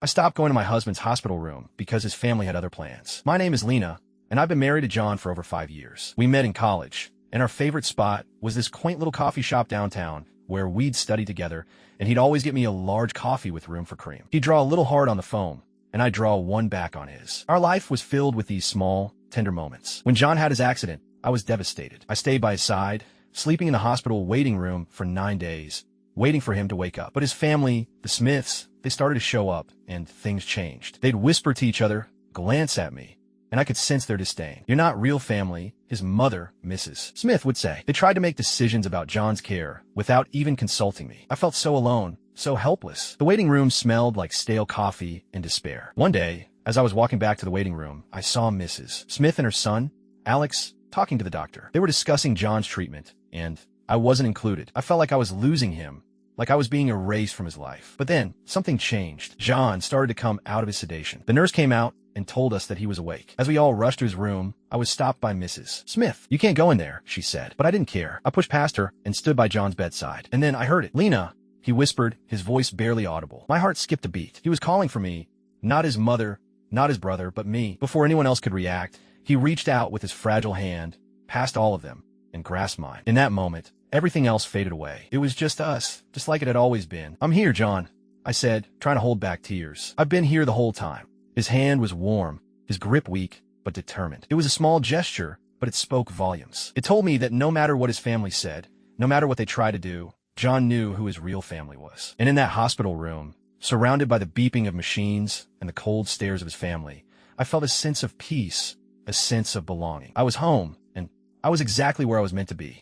I stopped going to my husband's hospital room because his family had other plans. My name is Lena, and I've been married to John for over 5 years. We met in college, and our favorite spot was this quaint little coffee shop downtown where we'd study together, and he'd always get me a large coffee with room for cream. He'd draw a little hard on the foam, and I'd draw one back on his. Our life was filled with these small, tender moments. When John had his accident, I was devastated. I stayed by his side, sleeping in the hospital waiting room for 9 days, waiting for him to wake up. But his family, the Smiths, they started to show up, and things changed. They'd whisper to each other, glance at me, and I could sense their disdain. "You're not real family," his mother, Mrs. Smith, would say. They tried to make decisions about John's care without even consulting me. I felt so alone, so helpless. The waiting room smelled like stale coffee and despair. One day, as I was walking back to the waiting room, I saw Mrs. Smith and her son, Alex, talking to the doctor. They were discussing John's treatment, and I wasn't included. I felt like I was losing him, like I was being erased from his life. But then, something changed. John started to come out of his sedation. The nurse came out and told us that he was awake. As we all rushed to his room, I was stopped by Mrs. Smith. "You can't go in there," she said. But I didn't care. I pushed past her and stood by John's bedside. And then I heard it. "Lena," he whispered, his voice barely audible. My heart skipped a beat. He was calling for me, not his mother, not his brother, but me. Before anyone else could react, he reached out with his fragile hand, past all of them, and grasped mine. In that moment, everything else faded away. It was just us, just like it had always been. "I'm here, John," I said, trying to hold back tears. "I've been here the whole time." His hand was warm, his grip weak, but determined. It was a small gesture, but it spoke volumes. It told me that no matter what his family said, no matter what they tried to do, John knew who his real family was. And in that hospital room, surrounded by the beeping of machines and the cold stares of his family, I felt a sense of peace, a sense of belonging. I was home, and I was exactly where I was meant to be.